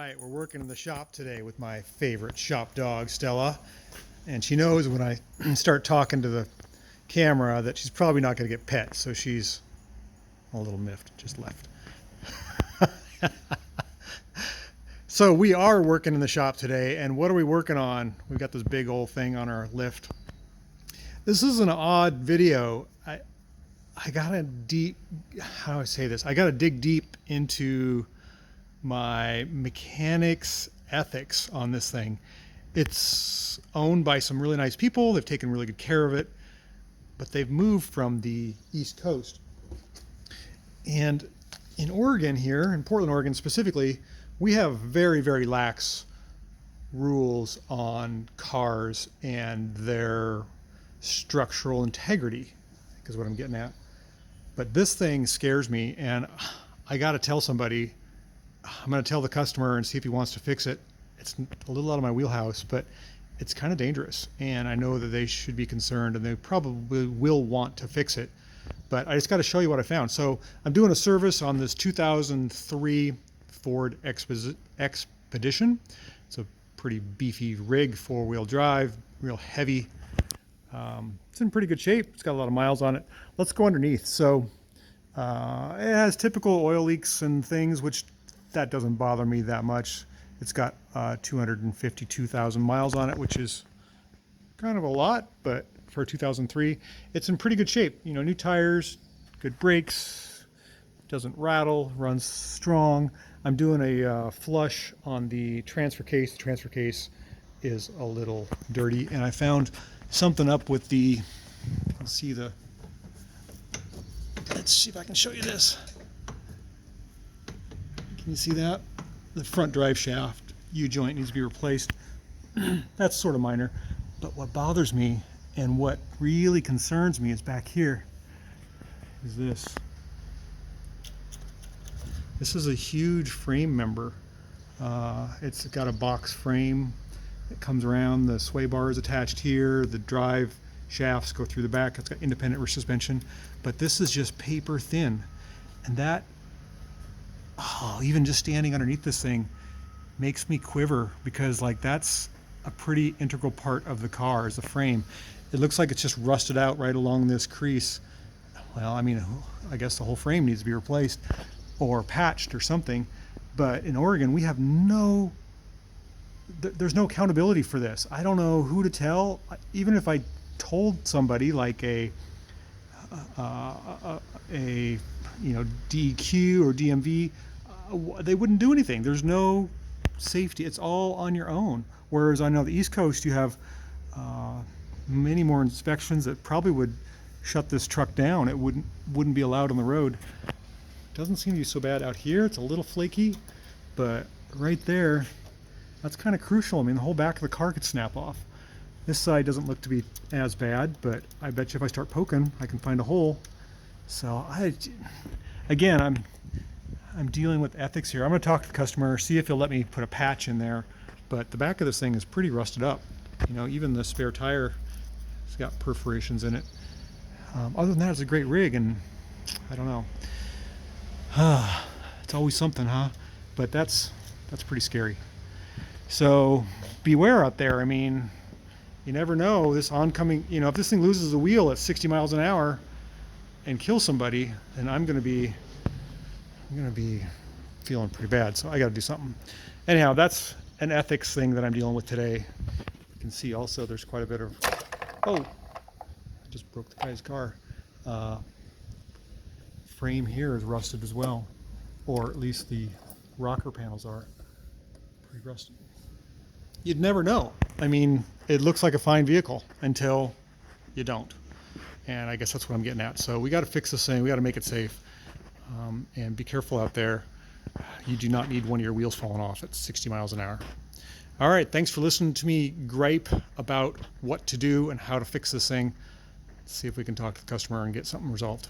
right, we're working in the shop today with my favorite shop dog, Stella. And she knows when I start talking to the camera that she's probably not going to get pet, so she's a little miffed, just left. So we are working in the shop today, and what are we working on? We've got this big old thing on our lift. This is an odd video. I gotta how do I say this? I gotta dig deep into my mechanics ethics on this thing. It's owned by some really nice people. They've taken really good care of it, but they've moved from the East Coast. And in Oregon here, in Portland, Oregon specifically, we have very, very lax rules on cars and their structural integrity, I think is what I'm getting at. But this thing scares me, and I got to tell somebody. I'm going to tell the customer and see if he wants to fix it. It's a little out of my wheelhouse, but it's kind of dangerous, and I know that they should be concerned, and they probably will want to fix it. But I just got to show you what I found. So I'm doing a service on this 2003 Ford Expedition. It's a pretty beefy rig, four-wheel drive, real heavy. It's in pretty good shape. It's got a lot of miles on it. Let's go underneath. So it has typical oil leaks and things, which that doesn't bother me that much. It's got 252,000 miles on it, which is kind of a lot, but for 2003, it's in pretty good shape. You know, new tires, good brakes, doesn't rattle, runs strong. I'm doing a flush on the transfer case. The transfer case is a little dirty, and I found something up with the, let's see if I can show you this. Can you see that? The front drive shaft U-joint needs to be replaced. That's sort of minor, but what bothers me and what really concerns me is back here is this. This is a huge frame member. It's got a box frame that comes around. The sway bar is attached here. The drive shafts go through the back. It's got independent rear suspension, but this is just paper thin, and that, even just standing underneath this thing makes me quiver, because like that's a pretty integral part of the car is the frame. It looks like it's just rusted out right along this crease. Well, I mean, I guess the whole frame needs to be replaced or patched or something. But in Oregon, we have there's no accountability for this. I don't know who to tell. Even if I told somebody like a DEQ or DMV, they wouldn't do anything. There's no safety. It's all on your own. Whereas I know the East Coast, you have many more inspections that probably would shut this truck down. It wouldn't be allowed on the road. Doesn't seem to be so bad out here. It's a little flaky, but right there, that's kind of crucial. I mean, the whole back of the car could snap off. This side doesn't look to be as bad, but I bet you if I start poking, I can find a hole. So again, I'm dealing with ethics here. I'm going to talk to the customer, see if he'll let me put a patch in there. But the back of this thing is pretty rusted up. You know, even the spare tire has got perforations in it. Other than that, it's a great rig, and I don't know. It's always something, huh? But that's pretty scary. So beware out there. I mean, you never know. This oncoming, if this thing loses a wheel at 60 miles an hour and kills somebody, then I'm going to be feeling pretty bad. So I got to do something. Anyhow, that's an ethics thing that I'm dealing with today. You can see also there's quite a bit of, I just broke the guy's car. Frame here is rusted as well, or at least the rocker panels are pretty rusted. You'd never know. I mean, it looks like a fine vehicle until you don't. And I guess that's what I'm getting at. So we got to fix this thing. We got to make it safe. And be careful out there. You do not need one of your wheels falling off at 60 miles an hour. All right, thanks for listening to me gripe about what to do and how to fix this thing. Let's see if we can talk to the customer and get something resolved.